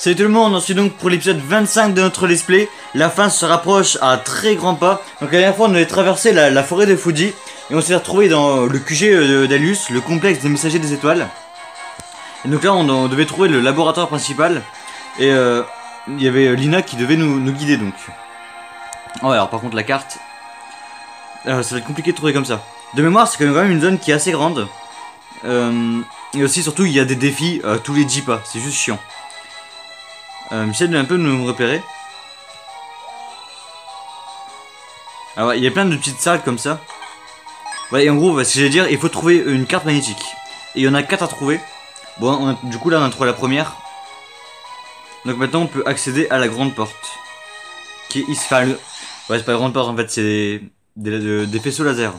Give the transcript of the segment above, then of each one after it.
Salut tout le monde, on suit donc pour l'épisode 25 de notre let's play. La fin se rapproche à très grands pas. Donc la dernière fois on avait traversé la forêt de Fuji et on s'est retrouvé dans le QG d'Alius, le complexe des messagers des étoiles. Et donc là on devait trouver le laboratoire principal et il y avait Lina qui devait nous guider donc. Oh alors par contre la carte, ça va être compliqué de trouver comme ça. De mémoire c'est quand même une zone qui est assez grande. Et aussi surtout il y a des défis tous les 10 pas, c'est juste chiant. J'essaie de un peu nous repérer. Alors il y a plein de petites salles comme ça. Ouais, et en gros ce que j'allais dire, il faut trouver une carte magnétique. Et il y en a 4 à trouver. Bon du coup là on a trouvé la première. Donc maintenant on peut accéder à la grande porte. Qui est ici. Ouais c'est pas la grande porte en fait, c'est des faisceaux laser.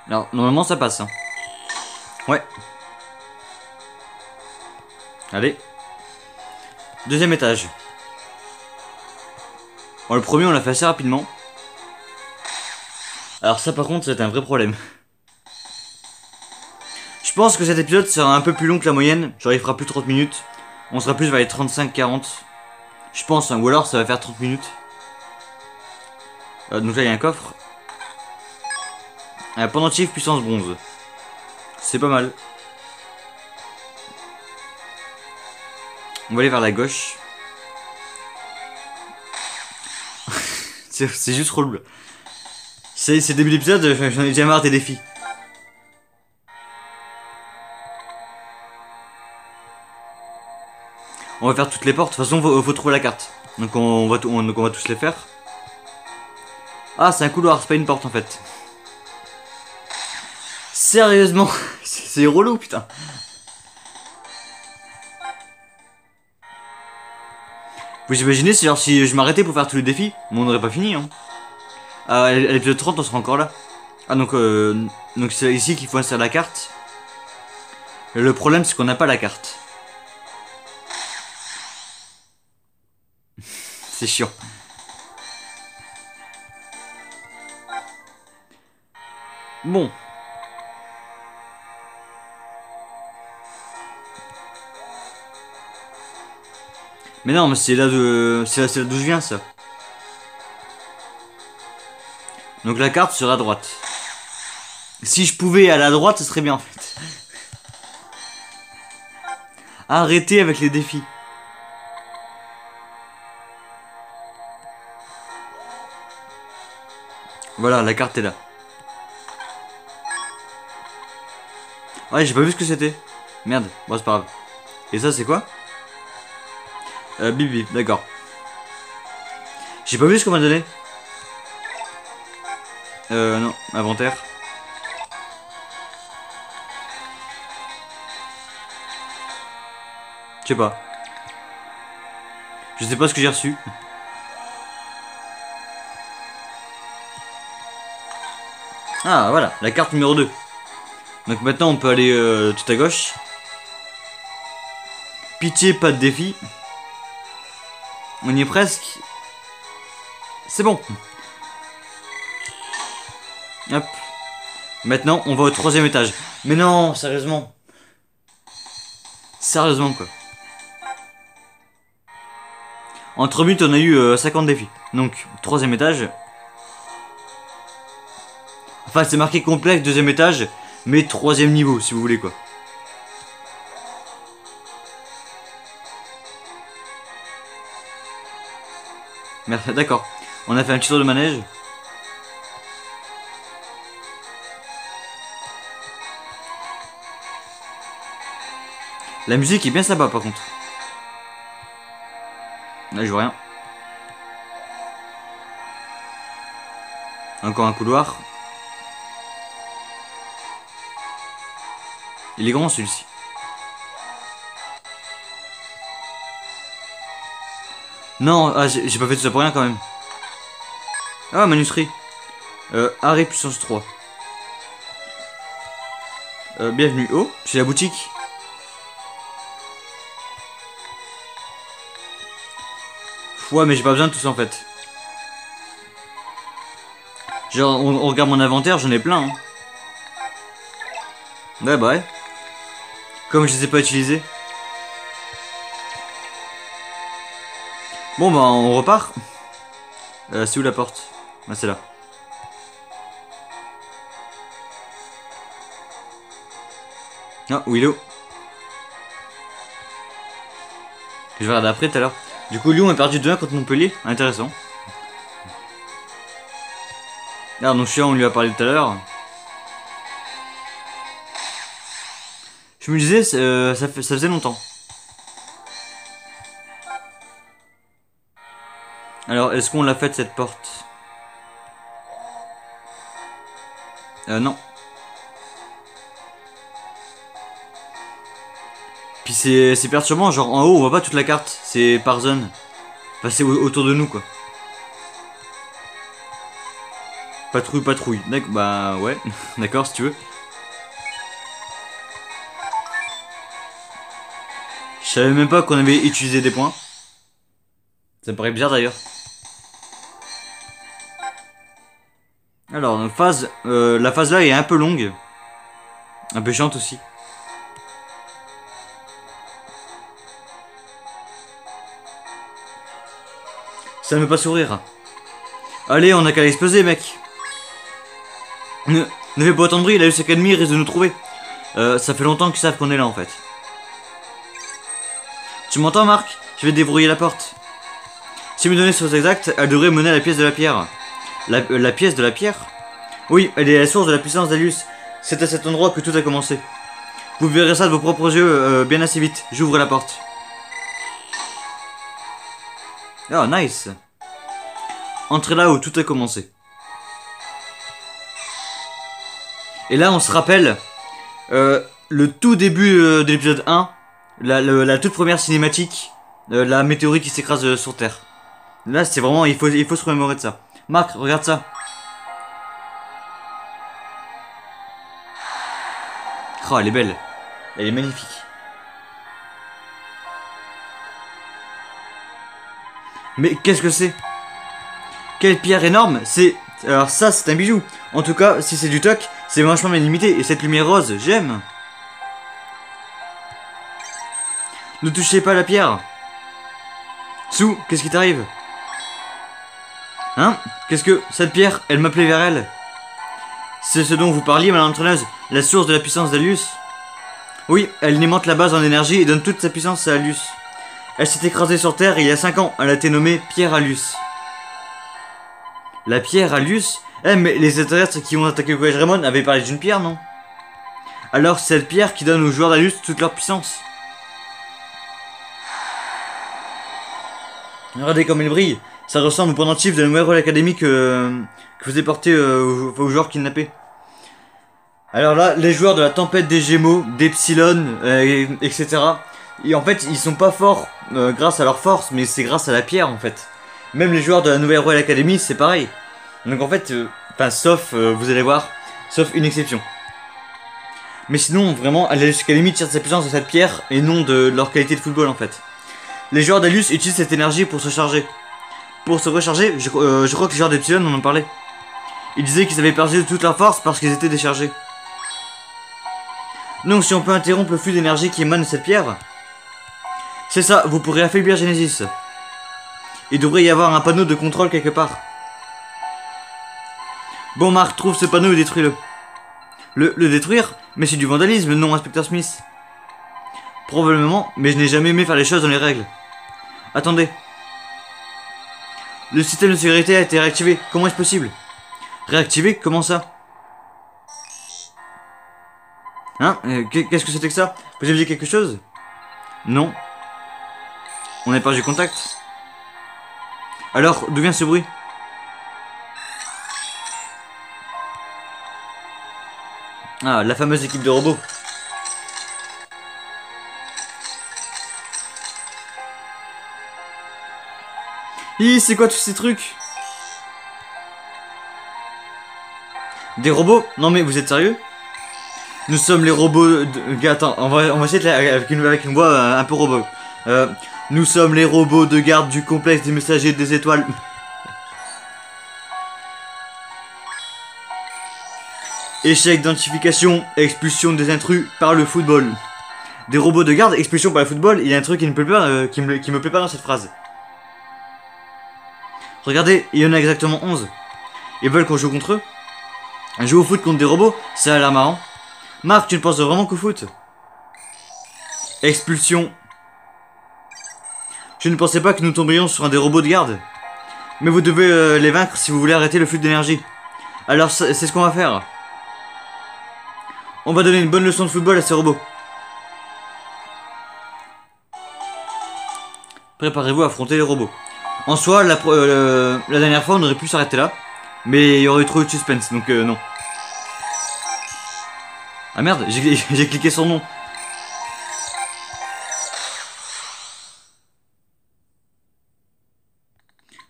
Alors normalement ça passe hein. Ouais. Allez. Deuxième étage. Bon, le premier on l'a fait assez rapidement. Alors ça par contre c'est un vrai problème. Je pense que cet épisode sera un peu plus long que la moyenne. Genre il fera plus 30 minutes. On sera plus vers les 35-40. Je pense hein. Ou alors ça va faire 30 minutes. Donc là il y a un coffre. Un pendentif puissance bronze. C'est pas mal. On va aller vers la gauche. c'est juste relou là. C'est le début d'épisode, j'en ai déjà marre des défis. On va faire toutes les portes, de toute façon faut trouver la carte. Donc on va tous les faire. Ah c'est un couloir, c'est pas une porte en fait. Sérieusement, c'est relou putain. Vous imaginez si je m'arrêtais pour faire tous les défis, mais on n'aurait pas fini hein. À l'épisode 30 on sera encore là. Ah donc c'est ici qu'il faut insérer la carte. Le problème c'est qu'on n'a pas la carte. C'est chiant. Bon. Mais non, mais c'est là d'où je viens ça. Donc la carte sera à droite. Si je pouvais aller à droite, ce serait bien en fait. Arrêtez avec les défis. Voilà, la carte est là. Ouais, j'ai pas vu ce que c'était. Merde, bon c'est pas grave. Et ça c'est quoi? Bibi, d'accord. J'ai pas vu ce qu'on m'a donné. Non, inventaire. Je sais pas. Je sais pas ce que j'ai reçu. Ah voilà, la carte numéro 2. Donc maintenant on peut aller tout à gauche. Pitié, pas de défi. On y est presque. C'est bon. Hop. Maintenant on va au 3ème étage. Mais non, sérieusement. Sérieusement quoi. En 3 minutes on a eu 50 défis. Donc 3ème étage. Enfin c'est marqué complexe 2ème étage. Mais 3ème niveau si vous voulez quoi. Merci, d'accord. On a fait un petit tour de manège. La musique est bien sympa par contre. Là je vois rien. Encore un couloir. Il est grand celui-ci. Non, ah, j'ai pas fait tout ça pour rien quand même. Ah, manuscrit. Arrêt puissance 3. Bienvenue. Oh, c'est la boutique. Ouais, mais j'ai pas besoin de tout ça en fait. Genre, on regarde mon inventaire, j'en ai plein. Hein. Ouais, bah ouais. Comme je les ai pas utilisés. Bon, bah on repart. C'est où la porte? Ah, c'est là. Ah, Willow. Je vais regarder après tout à l'heure. Du coup, Lyon est perdu 2-1 contre Montpellier. Intéressant. Ah, donc Chien, on lui a parlé tout à l'heure. Je me disais, ça faisait longtemps. Alors, est-ce qu'on l'a fait cette porte? Non. Puis c'est perturbant, genre en haut on voit pas toute la carte, c'est par zone. Enfin c'est autour de nous quoi. Patrouille, patrouille. Bah ouais, d'accord si tu veux. Je savais même pas qu'on avait utilisé des points. Ça me paraît bizarre d'ailleurs. Alors, la phase là est un peu longue. Un peu chiante aussi. Ça ne veut pas sourire. Allez, on a qu'à l'exploser, mec. Ne fais pas autant de bruit, la US Academy risque de nous trouver. Ça fait longtemps qu'ils savent qu'on est là en fait. Tu m'entends, Marc? Je vais débrouiller la porte. Si mes données sont exactes, elle devrait mener à la pièce de la pierre. La pièce de la pierre? Oui, elle est la source de la puissance d'Alius. C'est à cet endroit que tout a commencé. Vous verrez ça de vos propres yeux bien assez vite. J'ouvre la porte. Oh, nice. Entrez là où tout a commencé. Et là, on se rappelle le tout début de l'épisode 1, la toute première cinématique, la météorite qui s'écrase sur Terre. Là, c'est vraiment, il faut se remémorer de ça. Marc, regarde ça. Oh, elle est belle. Elle est magnifique. Mais qu'est-ce que c'est? Quelle pierre énorme! Alors ça, c'est un bijou. En tout cas, si c'est du toc, c'est vachement bien limité. Et cette lumière rose, j'aime. Ne touchez pas la pierre. Sou, qu'est-ce qui t'arrive? Hein? Qu'est-ce que... Cette pierre, elle m'appelait vers elle. C'est ce dont vous parliez, madame l'entraîneuse. La source de la puissance d'Alius. Oui, elle alimente la base en énergie et donne toute sa puissance à Alius. Elle s'est écrasée sur Terre il y a 5 ans. Elle a été nommée Pierre Alius. La pierre Alius? Eh, mais les extraterrestres qui ont attaqué le collège Raymond avaient parlé d'une pierre, non? Alors c'est cette pierre qui donne aux joueurs d'Alius toute leur puissance. Regardez comme il brille. Ça ressemble au pendentif de la nouvelle académique que vous avez porté aux joueurs kidnappés. Alors là, les joueurs de la tempête des Gémeaux, d'Epsilon, etc. Et en fait, ils sont pas forts grâce à leur force, mais c'est grâce à la pierre en fait. Même les joueurs de la nouvelle Royal Academy, c'est pareil. Donc en fait, sauf, vous allez voir, sauf une exception. Mais sinon, vraiment, l'Alius Academy tire sa puissance de cette pierre et non de leur qualité de football en fait. Les joueurs d'Alius utilisent cette énergie pour se charger. Pour se recharger, je crois que les joueurs d'Epsilon en ont parlé. Ils disaient qu'ils avaient perdu toute leur force parce qu'ils étaient déchargés. Donc si on peut interrompre le flux d'énergie qui émane de cette pierre, c'est ça, vous pourrez affaiblir Genesis. Il devrait y avoir un panneau de contrôle quelque part. Bon Marc, trouve ce panneau et détruis-le. Le détruire? Mais c'est du vandalisme, non, inspecteur Smith. Probablement, mais je n'ai jamais aimé faire les choses dans les règles. Attendez. Le système de sécurité a été réactivé. Comment est-ce possible? Réactivé? Comment ça? Hein? Qu'est-ce que c'était que ça? Vous aviez quelque chose? Non. On n'a pas perdu contact. Alors, d'où vient ce bruit? Ah, la fameuse équipe de robots. C'est quoi tous ces trucs? Des robots? Non mais vous êtes sérieux? Nous sommes les robots de... Attends, on va essayer de avec une voix un peu robot. Nous sommes les robots de garde du complexe des messagers des étoiles. Échec d'identification, expulsion des intrus par le football. Des robots de garde, expulsion par le football, il y a un truc qui ne plaît pas, qui me plaît pas dans cette phrase. Regardez, il y en a exactement 11. Ils veulent qu'on joue contre eux. Jouer au foot contre des robots, ça a l'air marrant. Marc, tu ne penses vraiment qu'au foot? Expulsion. Je ne pensais pas que nous tomberions sur un des robots de garde. Mais vous devez les vaincre si vous voulez arrêter le flux d'énergie. Alors c'est ce qu'on va faire. On va donner une bonne leçon de football à ces robots. Préparez-vous à affronter les robots. En soi, la dernière fois, on aurait pu s'arrêter là. Mais il y aurait eu trop de suspense, donc non. Ah merde, j'ai cliqué sur non.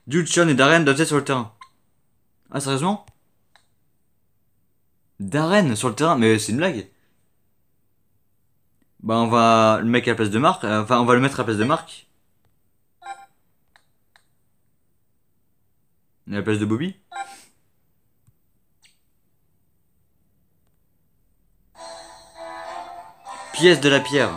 Jude, Sean et Darren doivent être sur le terrain. Ah, sérieusement? Darren sur le terrain? Mais c'est une blague. Bah, on va le mettre à la place de Marc. Enfin, on va le mettre à la place de Marc. À la place de Bobby. Pièce de la pierre.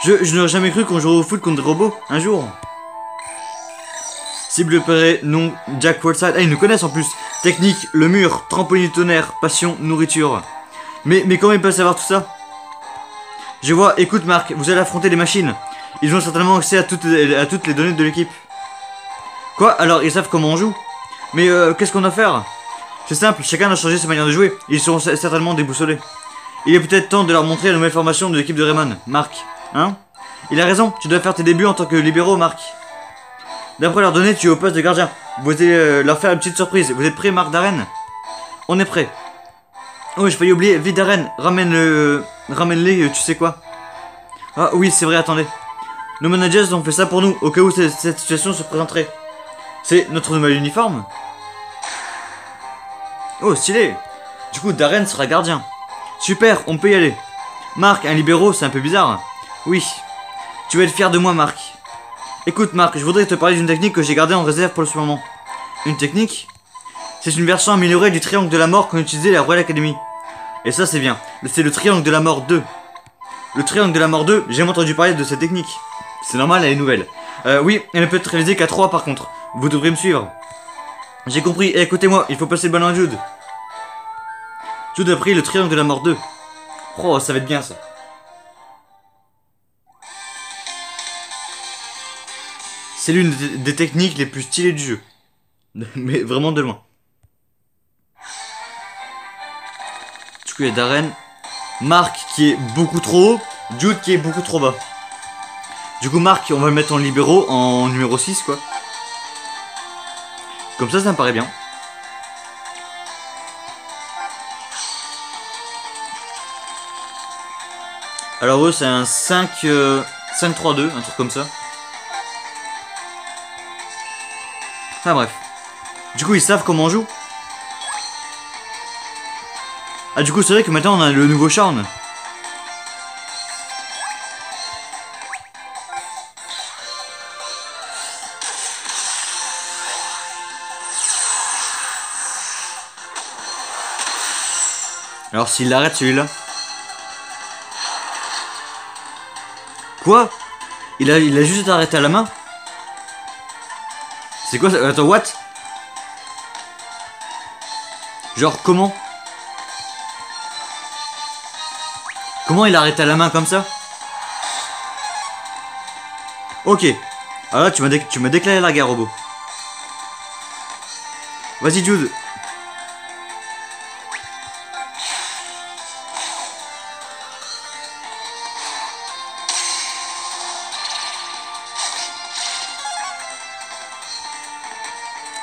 Je n'aurais jamais cru qu'on jouerait au foot contre des robots, un jour. Cible opérée, non, Jack Wallside. Ah, ils nous connaissent en plus. Technique, le mur, trampoline tonnerre, passion, nourriture. Mais comment ils peuvent savoir tout ça? Je vois, écoute Marc, vous allez affronter les machines. Ils ont certainement accès à toutes les données de l'équipe. Quoi? Alors, ils savent comment on joue? Mais qu'est-ce qu'on doit faire? C'est simple, chacun a changé sa manière de jouer. Ils seront certainement déboussolés. Il est peut-être temps de leur montrer la nouvelle formation de l'équipe de Rayman. Marc, hein? Il a raison, tu dois faire tes débuts en tant que libéraux, Marc. D'après leurs données, tu es au poste de gardien. Vous allez leur faire une petite surprise. Vous êtes prêts, Marc, Darren? On est prêts. Oh, j'ai failli oublier. Vite, Darren, ramène-les, tu sais quoi? Ah oui, c'est vrai, attendez. Nos managers ont fait ça pour nous, au cas où cette situation se présenterait. C'est notre nouvel uniforme? Oh, stylé. Du coup, Darren sera gardien. Super, on peut y aller. Marc, un libéraux, c'est un peu bizarre. Oui. Tu vas être fier de moi, Marc. Écoute, Marc, je voudrais te parler d'une technique que j'ai gardée en réserve pour ce moment. Une technique? C'est une version améliorée du triangle de la mort qu'on utilisait à la Royal Academy. Et ça, c'est bien. C'est le triangle de la mort 2. Le triangle de la mort 2, j'ai jamais entendu parler de cette technique. C'est normal, elle est nouvelle. Oui, elle ne peut être réalisée qu'à 3 par contre. Vous devrez me suivre. J'ai compris. Et écoutez-moi, il faut passer le ballon à Jude. Jude a pris le triangle de la mort 2. Oh, ça va être bien ça. C'est l'une des techniques les plus stylées du jeu. Mais vraiment de loin. Du coup, il y a Darren. Marc qui est beaucoup trop haut. Jude qui est beaucoup trop bas. Du coup, Marc, on va le mettre en libéraux, en numéro 6, quoi. Comme ça me paraît bien. Alors eux, c'est un 5-3-2, un truc comme ça. Enfin bref. Du coup, ils savent comment on joue. Ah, du coup, c'est vrai que maintenant, on a le nouveau Charn. Alors s'il l'arrête celui-là. Quoi? Il a juste arrêté à la main? C'est quoi ça? Attends, what? Genre comment? Comment il a arrêté à la main comme ça? Ok. Alors là tu m'as déclaré la guerre, robot. Vas-y Jude.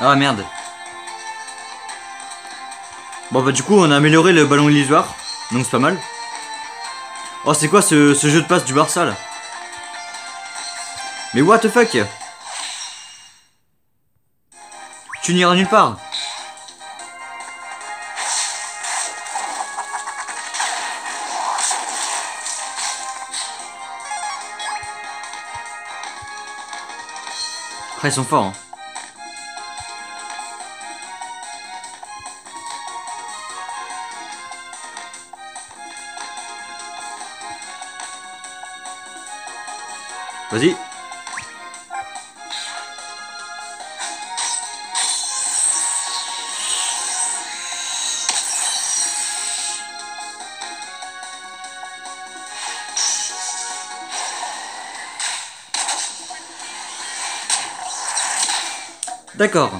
Ah merde. Bon bah du coup on a amélioré le ballon illusoire. Donc c'est pas mal. Oh c'est quoi ce jeu de passe du Barça là? Mais what the fuck? Tu n'iras nulle part. Ah, ils sont forts. Hein. Vas-y. D'accord.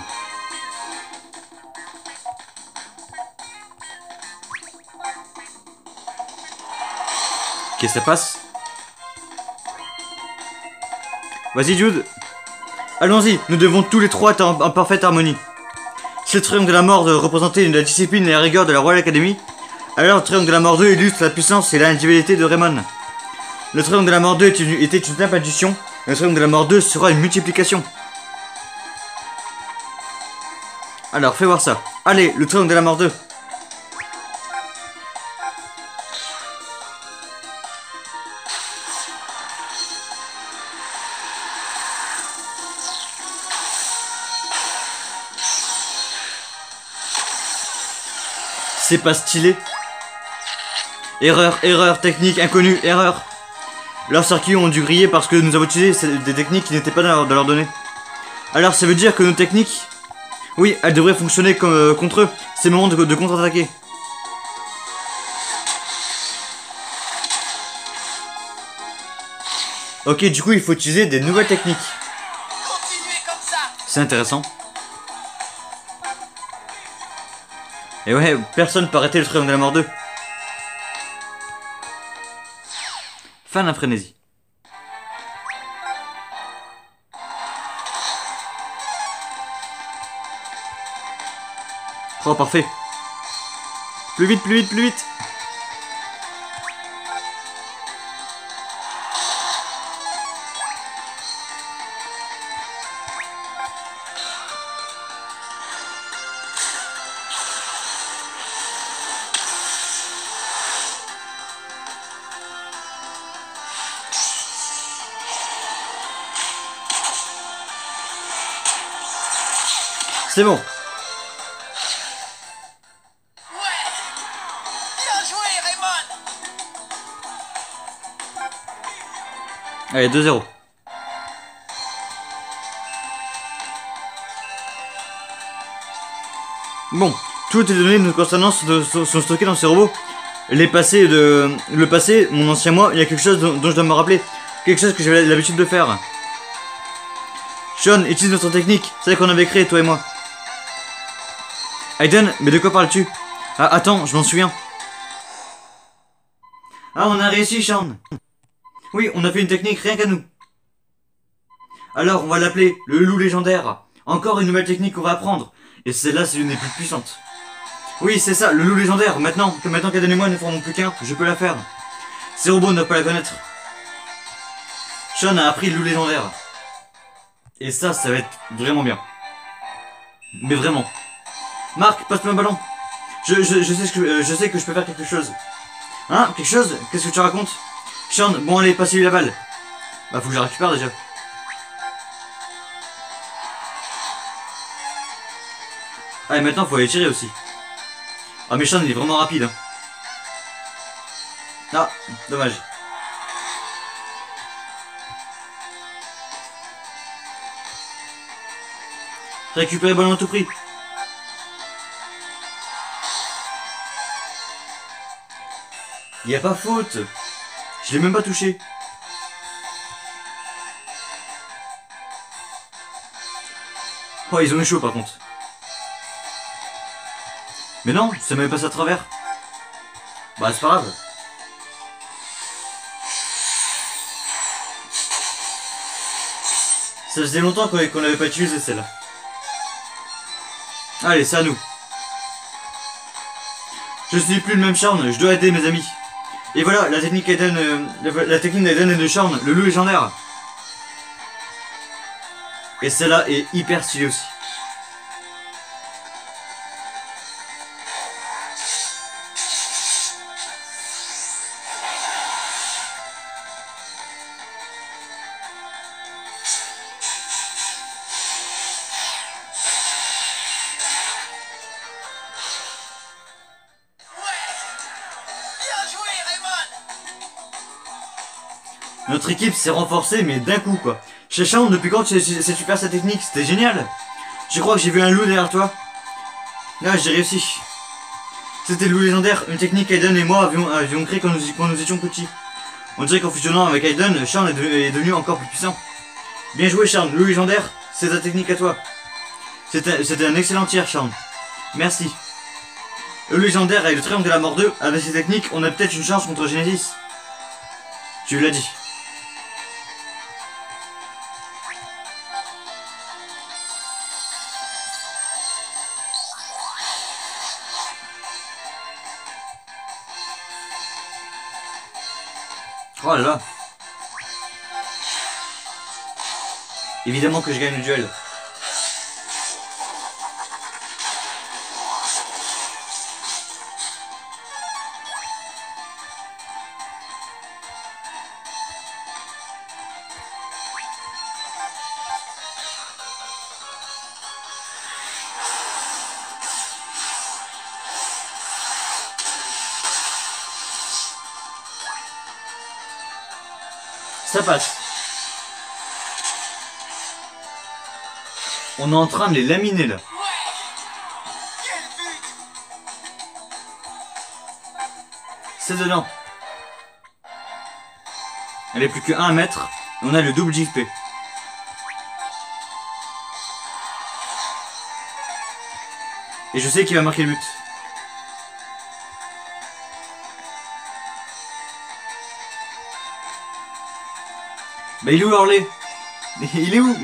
Qu'est-ce que ça passe? Vas-y Jude. Allons-y, nous devons tous les trois être en parfaite harmonie. Si le triomphe de la mort représentait la discipline et la rigueur de la Royal Academy, alors le triomphe de la mort 2 illustre la puissance et l'individualité de Raymond. Le triomphe de la mort 2 était une simple addition, le triomphe de la mort 2 sera une multiplication. Alors, fais voir ça. Allez, le triomphe de la mort 2. C'est pas stylé. Erreur, erreur, technique inconnue, erreur. Leurs circuits ont dû griller parce que nous avons utilisé des techniques qui n'étaient pas dans leurs données. Alors ça veut dire que nos techniques, oui, elles devraient fonctionner comme, contre eux. C'est le moment de contre-attaquer. Ok, du coup il faut utiliser des nouvelles techniques. C'est intéressant. Et ouais, personne peut arrêter le triomphe de la mort 2. Fin de la frénésie. Oh, parfait. Plus vite, plus vite, plus vite. C'est bon. Allez, 2-0. Bon, toutes les données nous concernant sont stockées dans ces robots. Le passé, mon ancien moi, il y a quelque chose dont je dois me rappeler. Quelque chose que j'avais l'habitude de faire. Sean, utilise notre technique, celle qu'on avait créée, toi et moi. Aiden, mais de quoi parles-tu? Ah, attends, je m'en souviens. Ah, on a réussi, Sean. Oui, on a fait une technique rien qu'à nous. Alors, on va l'appeler le loup légendaire. Encore une nouvelle technique qu'on va apprendre. Et celle-là, c'est l'une des plus puissantes. Oui, c'est ça, le loup légendaire. Maintenant qu'Aiden et moi ne formons plus qu'un, je peux la faire. Ces robots ne doivent pas la connaître. Sean a appris le loup légendaire. Et ça va être vraiment bien. Mais vraiment. Marc, passe-moi un ballon. Je sais que je peux faire quelque chose. Hein? Quelque chose? Qu'est-ce que tu racontes? Sean, bon allez, passe-lui la balle. Bah faut que je la récupère déjà. Ah et maintenant faut aller tirer aussi. Ah mais Sean il est vraiment rapide. Hein. Ah, dommage. Récupérer le ballon à tout prix. Y a pas faute. Je l'ai même pas touché. Oh, ils ont eu chaud par contre. Mais non, ça m'avait passé à travers. Bah, c'est pas grave. Ça faisait longtemps qu'on n'avait pas utilisé celle-là. Allez, c'est à nous. Je suis plus le même Charne, je dois aider mes amis. Et voilà, la technique d'Aiden, la technique d'Aiden et de Charne, le loup légendaire. Et celle-là est hyper stylée aussi. Notre équipe s'est renforcée, mais d'un coup, quoi. Chachan, depuis quand tu sais faire sa technique? C'était génial. Je crois que j'ai vu un loup derrière toi. Là, j'ai réussi. C'était le loup légendaire, une technique qu'Aiden et moi avions créée quand nous étions petits. On dirait qu'en fusionnant avec Aiden, Charles est devenu encore plus puissant. Bien joué, Charles. Le loup légendaire, c'est ta technique à toi. C'était un excellent tir, Charles. Merci. Le loup légendaire et le triomphe de la mort 2, avec ces techniques, on a peut-être une chance contre Genesis. Tu l'as dit. Oh là là. Évidemment que je gagne le duel. Ça passe. On est en train de les laminer là. C'est dedans. Elle est plus que 1 mètre. Et on a le double JP. Et je sais qu'il va marquer le but. Bah il est où Orlé? Il est où?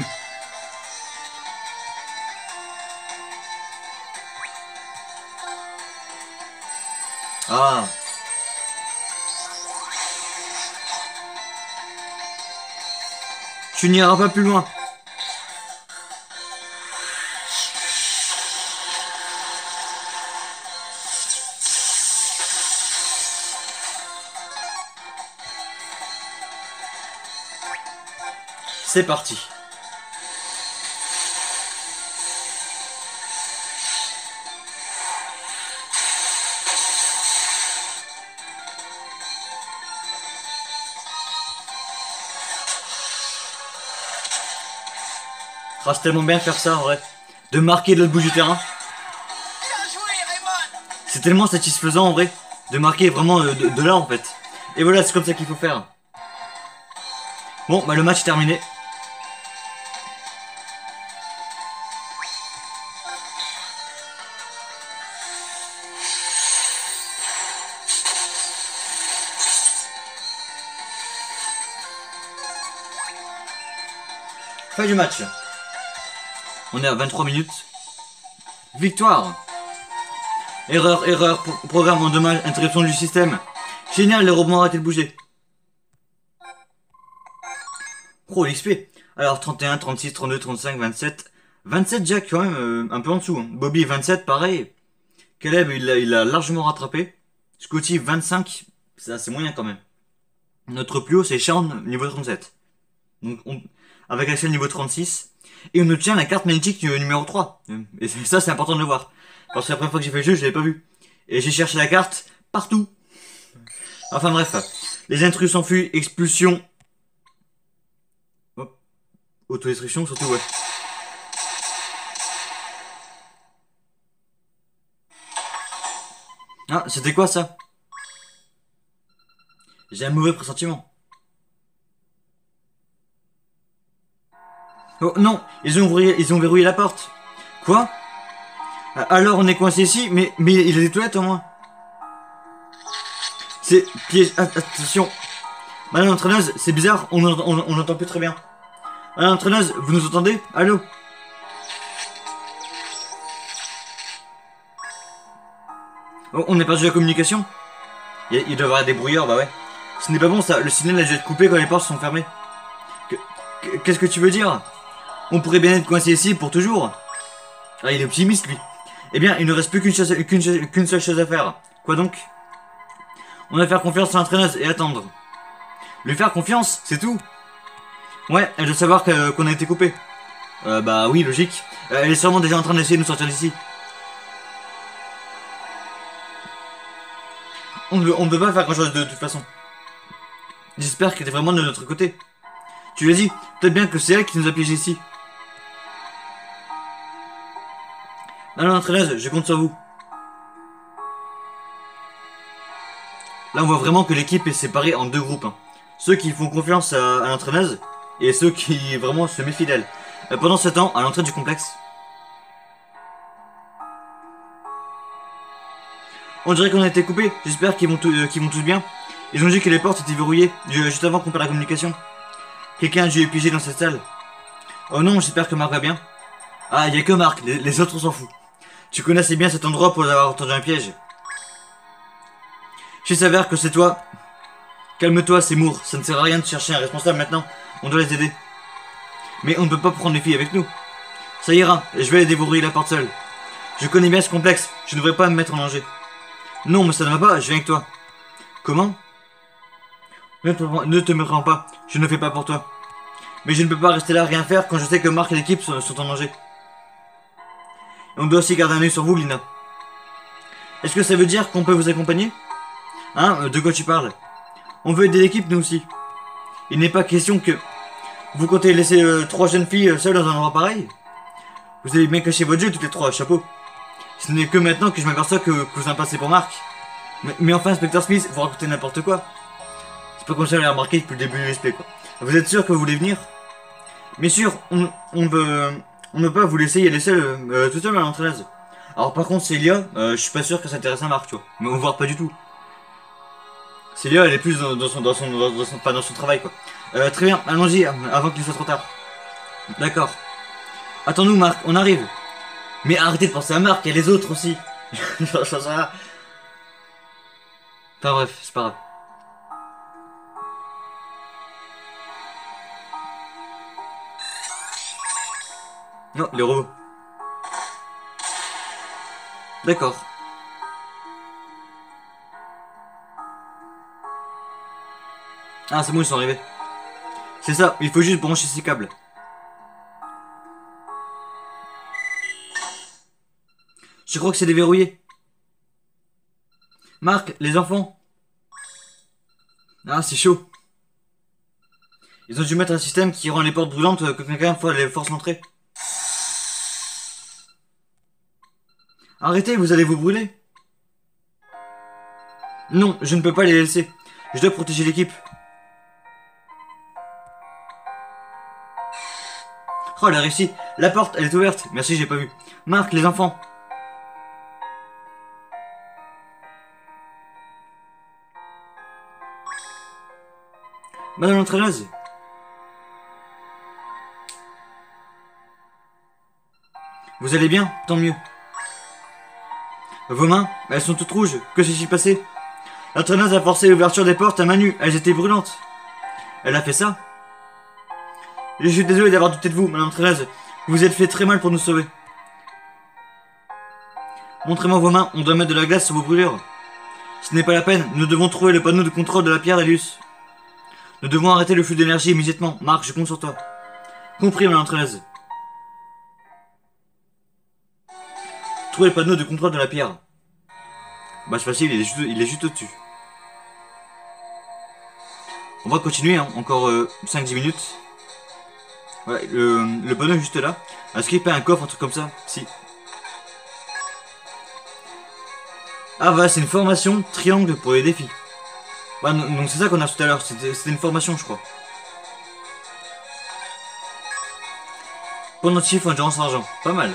Ah. Tu n'iras pas plus loin. C'est parti. Ah, c'est tellement bien de faire ça en vrai. De marquer de l'autre bout du terrain. C'est tellement satisfaisant en vrai. De marquer vraiment de là en fait. Et voilà, c'est comme ça qu'il faut faire. Bon, bah le match est terminé. Fin du match. On est à 23 minutes. Victoire. Erreur, programme en dommage, interruption du système. Génial, les robots ont arrêté de bouger. Oh, l'XP. Alors, 31, 36, 32, 35, 27. 27 Jack, quand même, un peu en dessous. Hein. Bobby, 27, pareil. Caleb, il a largement rattrapé. Scotty, 25. C'est assez moyen quand même. Notre plus haut, c'est Sean, niveau 37. Donc, avec Axel, niveau 36. Et on obtient la carte magnétique numéro 3. Et ça, c'est important de le voir. Parce que la première fois que j'ai fait le jeu, je l'avais pas vu. Et j'ai cherché la carte partout. Enfin bref. Les intrus s'enfuient, expulsion. Hop. Autodestruction, surtout, ouais. Ah, c'était quoi ça? J'ai un mauvais pressentiment. Oh non, ils ont verrouillé la porte. Quoi? Alors on est coincé ici, mais il y a des toilettes au moins. C'est piège. Attention. Madame l'entraîneuse, c'est bizarre, on n'entend plus très bien. Madame l'entraîneuse, vous nous entendez? Allô? Oh, on est perdu la communication? Il doit y avoir des brouilleurs, bah ouais. Ce n'est pas bon ça, le signal a dû être coupé quand les portes sont fermées. Qu'est-ce que tu veux dire? On pourrait bien être coincé ici pour toujours. Ah, il est optimiste lui. Eh bien, il ne reste plus qu'une seule chose à faire. Quoi donc? On va faire confiance à l'entraîneuse et attendre. Lui faire confiance, c'est tout. Ouais, elle doit savoir qu'on a été coupé. Bah oui, logique. Elle est sûrement déjà en train d'essayer de nous sortir d'ici. On ne peut pas faire grand chose de toute façon. J'espère qu'elle est vraiment de notre côté. Tu l'as dit, peut-être bien que c'est elle qui nous a piégés ici. Alors, entraîneuse, je compte sur vous. Là, on voit vraiment que l'équipe est séparée en deux groupes. Hein. Ceux qui font confiance à l'entraîneuse et ceux qui vraiment se méfient d'elle. Pendant ce temps, à l'entrée du complexe, on dirait qu'on a été coupés. J'espère qu'ils vont tous bien. Ils ont dit que les portes étaient verrouillées juste avant qu'on perde la communication. Quelqu'un a dû piéger dans cette salle. Oh non, j'espère que Marc va bien. Ah, il y a que Marc, les autres on s'en fout. Tu connaissais bien cet endroit pour avoir entendu un piège. Je s'avère que c'est toi. Calme-toi, Seymour. Ça ne sert à rien de chercher un responsable maintenant. On doit les aider. Mais on ne peut pas prendre les filles avec nous. Ça ira, je vais les déverrouiller la porte seule. Je connais bien ce complexe, je ne devrais pas me mettre en danger. Non, mais ça ne va pas, je viens avec toi. Comment? Ne te me rends pas, je ne le fais pas pour toi. Mais je ne peux pas rester là à rien faire quand je sais que Marc et l'équipe sont en danger. Et on doit aussi garder un œil sur vous, Lina. Est-ce que ça veut dire qu'on peut vous accompagner? Hein, de quoi tu parles? On veut aider l'équipe, nous aussi. Il n'est pas question que... Vous comptez laisser 3 jeunes filles seules dans un endroit pareil? Vous avez bien caché votre jeu toutes les 3, chapeau. Ce n'est que maintenant que je m'aperçois que vous en passez pour Marc. Mais enfin, Inspecteur Smith, vous racontez n'importe quoi. C'est pas comme ça, on l'a remarqué depuis le début de l'esprit, quoi. Vous êtes sûr que vous voulez venir? Bien sûr, on ne peut pas vous laisser y aller seul, tout seul à l'entraîneuse. Alors par contre, Célia, je suis pas sûr que ça intéresse à Marc, tu vois. Mais on voit pas du tout. Célia, elle est plus dans son travail, quoi. Très bien, allons-y, avant qu'il soit trop tard. D'accord. Attends-nous, Marc, on arrive. Mais arrêtez de penser à Marc, il y a les autres aussi. Enfin bref, c'est pas grave. Non, les robots. D'accord. Ah, c'est bon, ils sont arrivés. C'est ça, il faut juste brancher ces câbles. Je crois que c'est déverrouillé. Marc, les enfants. Ah, c'est chaud. Ils ont dû mettre un système qui rend les portes brûlantes quand quelqu'un force l'entrée. Arrêtez, vous allez vous brûler. Non, je ne peux pas les laisser. Je dois protéger l'équipe. Oh, elle a réussi. La porte, elle est ouverte. Merci, j'ai pas vu. Marc, les enfants. Madame l'entraîneuse. Vous allez bien? Tant mieux. Vos mains, elles sont toutes rouges. Que s'est-il passé? L'entraîneuse a forcé l'ouverture des portes à main nue. Elles étaient brûlantes. Elle a fait ça? Je suis désolé d'avoir douté de vous, madame l'entraîneuse. Vous vous êtes fait très mal pour nous sauver. Montrez-moi vos mains, on doit mettre de la glace sur vos brûlures. Ce n'est pas la peine, nous devons trouver le panneau de contrôle de la pierre d'Alius. Nous devons arrêter le flux d'énergie immédiatement. Marc, je compte sur toi. Compris, madame l'entraîneuse. Trouvez le panneau de contrôle de la pierre. Bah c'est facile, il est juste au-dessus. On va continuer, hein. Encore 5-10 minutes. Ouais, le panneau est juste là. Est-ce qu'il y a un coffre, un truc comme ça? Si. Ah bah c'est une formation triangle pour les défis. Bah donc c'est ça qu'on a tout à l'heure, c'était une formation je crois. Pendentif endurance argent, pas mal.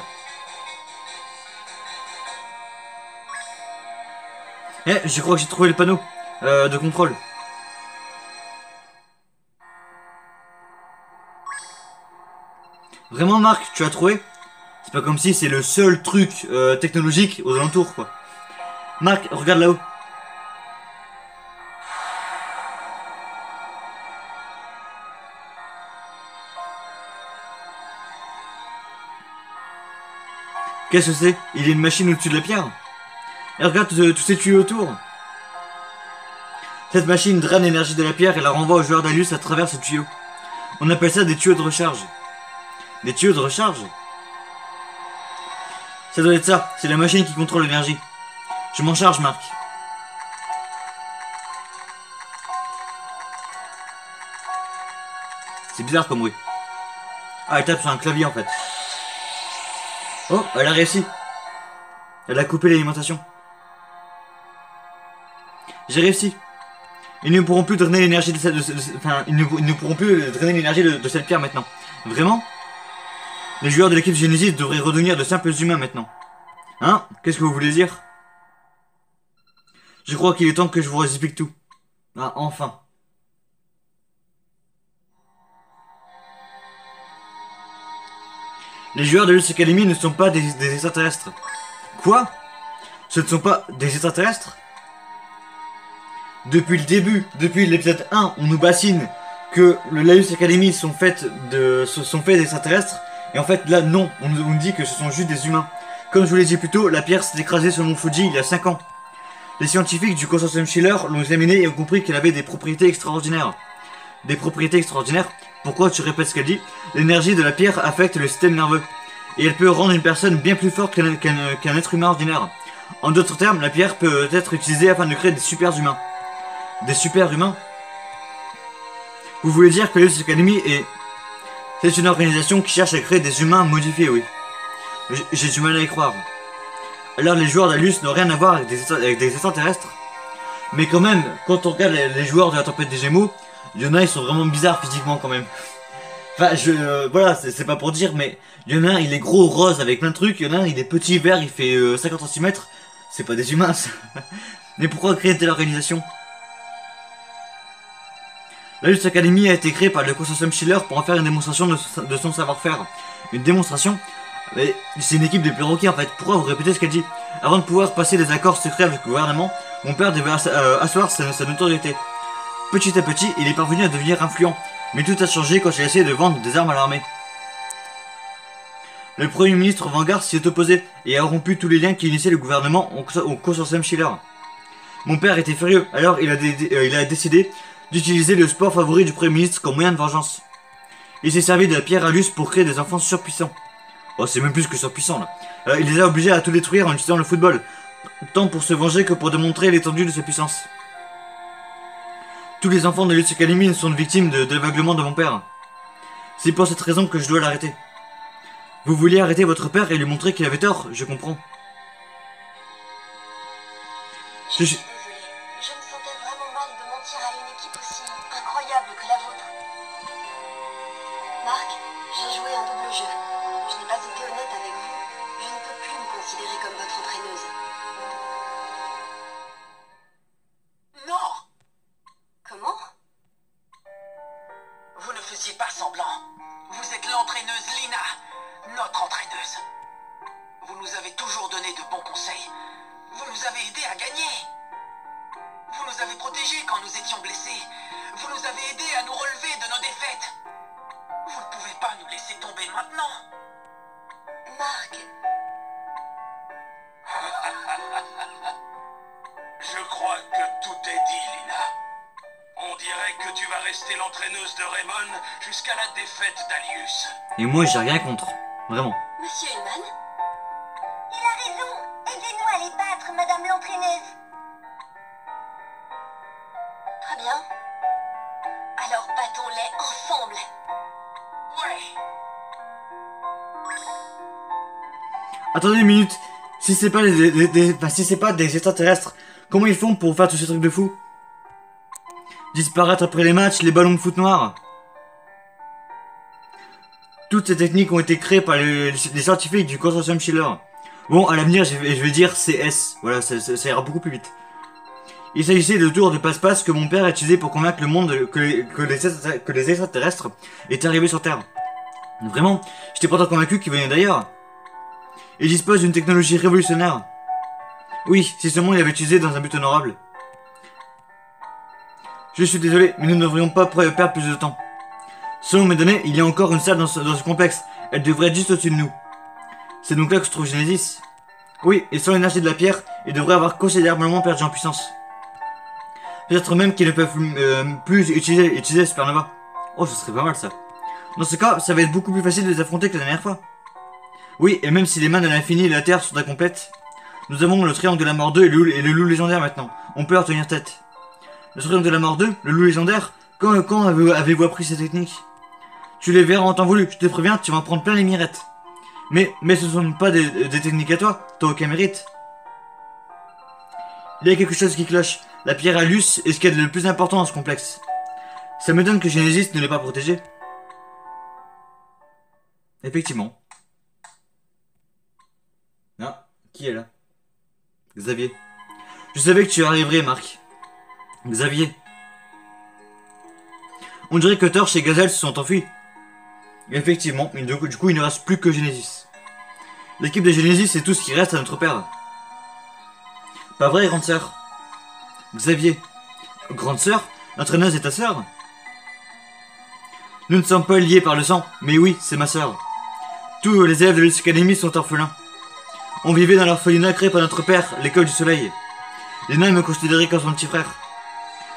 Eh, je crois que j'ai trouvé le panneau de contrôle. Vraiment Marc, tu as trouvé? C'est pas comme si c'est le seul truc technologique aux alentours quoi. Marc, regarde là-haut. Qu'est-ce que c'est? Il y a une machine au-dessus de la pierre. Et regarde tous ces tuyaux autour. Cette machine draine l'énergie de la pierre et la renvoie au joueur d'Alius à travers ce tuyau. On appelle ça des tuyaux de recharge. Des tuyaux de recharge? Ça doit être ça, c'est la machine qui contrôle l'énergie. Je m'en charge, Marc. C'est bizarre comme bruit. Ah, elle tape sur un clavier en fait. Oh, elle a réussi. Elle a coupé l'alimentation. J'ai réussi. Ils ne pourront plus drainer l'énergie de cette... Enfin, ils ne pourront plus drainer l'énergie de cette pierre maintenant. Vraiment? Les joueurs de l'équipe Genesis devraient redevenir de simples humains maintenant. Hein? Qu'est-ce que vous voulez dire? Je crois qu'il est temps que je vous explique tout. Ah, enfin. Les joueurs de Lux Academy ne sont pas des extraterrestres. Quoi? Ce ne sont pas des extraterrestres? Depuis le début, depuis l'épisode 1, on nous bassine que le Lux Academy sont faits d'extraterrestres. Et en fait, là, non. On nous dit que ce sont juste des humains. Comme je vous l'ai dit plus tôt, la pierre s'est écrasée sur le mont Fuji il y a 5 ans. Les scientifiques du consortium Schiller l'ont examinée et ont compris qu'elle avait des propriétés extraordinaires. Des propriétés extraordinaires? Pourquoi tu répètes ce qu'elle dit? L'énergie de la pierre affecte le système nerveux. Et elle peut rendre une personne bien plus forte qu'un être humain ordinaire. En d'autres termes, la pierre peut être utilisée afin de créer des super humains. Des super humains? Vous voulez dire que Lux Academy est... C'est une organisation qui cherche à créer des humains modifiés, oui. J'ai du mal à y croire. Alors les joueurs d'Alus n'ont rien à voir avec des extraterrestres. Mais quand même, quand on regarde les joueurs de la tempête des Gémeaux, il y en a, ils sont vraiment bizarres physiquement quand même. Enfin, voilà, c'est pas pour dire, mais il y en a un, il est gros rose avec plein de trucs, il y en a un, il est petit vert, il fait 50 cm. C'est pas des humains, ça. Mais pourquoi créer une telle organisation? La Lux Academy a été créée par le consortium Schiller pour en faire une démonstration de son savoir-faire. Une démonstration? Mais c'est une équipe de perroquets en fait. Pourquoi vous répétez ce qu'elle dit? Avant de pouvoir passer des accords secrets avec le gouvernement, mon père devait asseoir sa notoriété. Petit à petit, il est parvenu à devenir influent. Mais tout a changé quand il a essayé de vendre des armes à l'armée. Le premier ministre Vanguard s'y est opposé et a rompu tous les liens qui initiaient le gouvernement au consortium Schiller. Mon père était furieux, alors il a décidé d'utiliser le sport favori du premier ministre comme moyen de vengeance. Il s'est servi de la pierre à Lux pour créer des enfants surpuissants. Oh, c'est même plus que surpuissant là. Il les a obligés à tout détruire en utilisant le football, tant pour se venger que pour démontrer l'étendue de sa puissance. Tous les enfants de Lux Academy sont victimes de l'aveuglement de mon père. C'est pour cette raison que je dois l'arrêter. Vous vouliez arrêter votre père et lui montrer qu'il avait tort, je comprends. Je suis désolée. Je me sentais vraiment mal de mentir à une équipe aussi incroyable que la vôtre. Marc, j'ai joué un double jeu. Je n'ai pas été honnête avec vous. Je ne peux plus me considérer comme votre entraîneuse. Non! Comment? Vous ne faisiez pas semblant. Vous êtes l'entraîneuse Lina, notre entraîneuse. Vous nous avez toujours donné de bons conseils. Vous nous avez aidés à gagner. Vous nous avez protégés quand nous étions blessés. Vous nous avez aidés à nous relever de nos défaites. Vous ne pouvez pas nous laisser tomber maintenant. Marc, Je crois que tout est dit, Lina. On dirait que tu vas rester l'entraîneuse de Raymond jusqu'à la défaite d'Alius. Et moi j'ai rien contre. Vraiment. Monsieur Hellman? Il a raison. Aidez-nous à les battre, madame l'entraîneuse. Très bien. Alors battons-les ensemble. Ouais. Attendez une minute. Si c'est pas si c'est pas des extraterrestres, comment ils font pour faire tous ces trucs de fou? Disparaître après les matchs, les ballons de foot noirs. Toutes ces techniques ont été créées par les scientifiques du consortium Schiller. Bon, à l'avenir, je vais dire CS. Voilà, ça ira beaucoup plus vite. Il s'agissait de tours de passe-passe que mon père a utilisé pour convaincre le monde que les extraterrestres étaient arrivés sur Terre. Vraiment, j'étais pourtant convaincu qu'ils venaient d'ailleurs. Il dispose d'une technologie révolutionnaire. Oui, si seulement il avait utilisé dans un but honorable. Je suis désolé, mais nous ne devrions pas perdre plus de temps. Selon mes données, il y a encore une salle dans ce complexe. Elle devrait être juste au-dessus de nous. C'est donc là que se trouve Genesis. Oui, et sans l'énergie de la pierre, ils devraient avoir considérablement perdu en puissance. Peut-être même qu'ils ne peuvent plus utiliser Supernova. Oh, ce serait pas mal ça. Dans ce cas, ça va être beaucoup plus facile de les affronter que la dernière fois. Oui, et même si les mains de l'infini et la terre sont incomplètes, nous avons le triangle de la mort 2 et le loup légendaire maintenant. On peut leur tenir tête. Le triangle de la mort 2, le loup légendaire, quand avez-vous appris ces techniques? Tu les verras en temps voulu, je te préviens, tu vas en prendre plein les mirettes. Mais ce sont pas des techniques à toi, t'as aucun mérite. Il y a quelque chose qui cloche. La pierre Alus est ce qu'il y a de le plus important dans ce complexe. Ça me donne que Genesis ne l'ait pas protégé. Effectivement. Ah, qui est là? Xavier. Je savais que tu arriverais, Marc. Xavier. On dirait que Torch et Gazelle se sont enfuis. Effectivement, du coup il ne reste plus que Genesis. L'équipe de Genesis c'est tout ce qui reste à notre père. Pas vrai, grande sœur? Xavier. Grande sœur? L'entraîneuse est ta sœur? Nous ne sommes pas liés par le sang, mais oui, c'est ma sœur. Tous les élèves de l'Elite Academy sont orphelins. On vivait dans l'orphelinat créé par notre père, l'école du soleil. Les nains me considéraient comme son petit frère.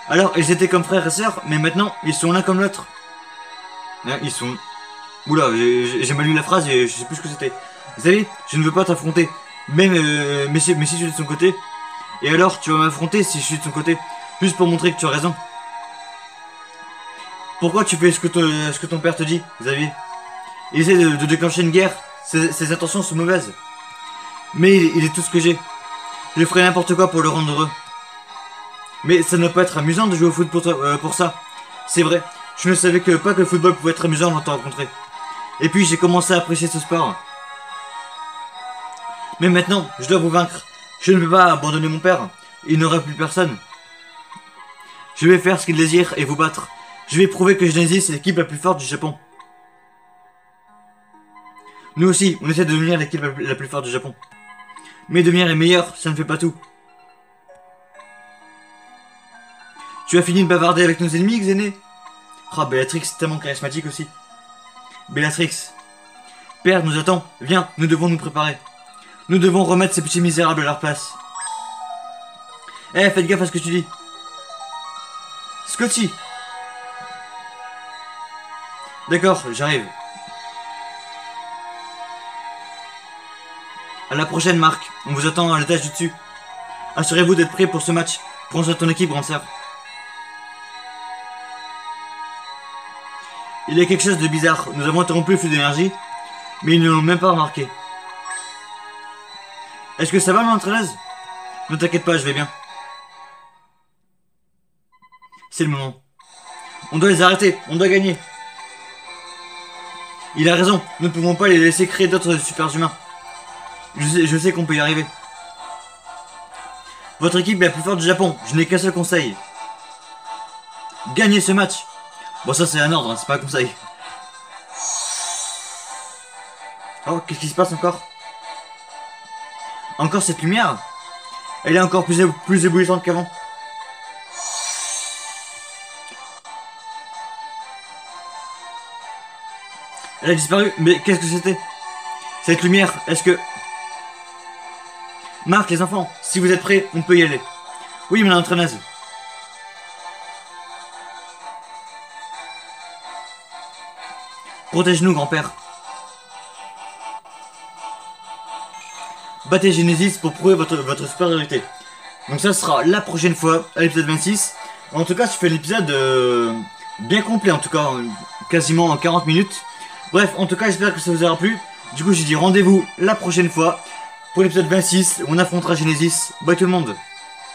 Alors, ils étaient comme frères et sœurs, mais maintenant, ils sont l'un comme l'autre. Hein, ils sont... Oula, j'ai mal lu la phrase et je sais plus ce que c'était. Xavier, je ne veux pas t'affronter. Mais si je suis de son côté... Et alors, tu vas m'affronter si je suis de son côté. Juste pour montrer que tu as raison. Pourquoi tu fais ce que ton père te dit, Xavier? Il essaie de déclencher une guerre. Ses intentions sont mauvaises. Mais il est tout ce que j'ai. Je ferai n'importe quoi pour le rendre heureux. Mais ça ne peut pas être amusant de jouer au foot pour ça. C'est vrai, je ne savais pas que le football pouvait être amusant avant de te rencontrer. Et puis j'ai commencé à apprécier ce sport. Mais maintenant, je dois vous vaincre. Je ne peux pas abandonner mon père. Il n'aura plus personne. Je vais faire ce qu'il désire et vous battre. Je vais prouver que Genesis est l'équipe la plus forte du Japon. Nous aussi, on essaie de devenir l'équipe la plus forte du Japon. Mais devenir les meilleurs, ça ne fait pas tout. Tu as fini de bavarder avec nos ennemis, Xéné? Ah, Bellatrix est tellement charismatique aussi. Bellatrix. Père nous attend. Viens, nous devons nous préparer. Nous devons remettre ces petits misérables à leur place. Eh, faites gaffe à ce que tu dis. Scotty. D'accord, j'arrive. À la prochaine, Marc. On vous attend à l'étage du dessus. Assurez-vous d'être prêt pour ce match. Prends soin de ton équipe, grande sœur. Il y a quelque chose de bizarre. Nous avons interrompu le flux d'énergie, mais ils ne l'ont même pas remarqué. Est-ce que ça va, l'entraîneuse? Ne t'inquiète pas, je vais bien. C'est le moment. On doit les arrêter, on doit gagner. Il a raison, nous ne pouvons pas les laisser créer d'autres super humains. Je sais qu'on peut y arriver. Votre équipe est la plus forte du Japon, je n'ai qu'un seul conseil. Gagnez ce match. Bon, ça c'est un ordre, hein, c'est pas un conseil. Oh, qu'est-ce qui se passe encore? Encore cette lumière? Elle est encore plus éblouissante qu'avant. Elle a disparu, mais qu'est-ce que c'était? Cette lumière, est-ce que... Marc, les enfants, si vous êtes prêts, on peut y aller. Oui, mais l'entraîneuse. Protège-nous, grand-père. Battez Genesis pour prouver votre supériorité. Donc ça sera la prochaine fois, à l'épisode 26. En tout cas, je fais l'épisode bien complet, en tout cas, quasiment en 40 minutes. Bref, en tout cas, j'espère que ça vous aura plu. Du coup, j'ai dit rendez-vous la prochaine fois pour l'épisode 26 où on affrontera Genesis. Bye tout le monde.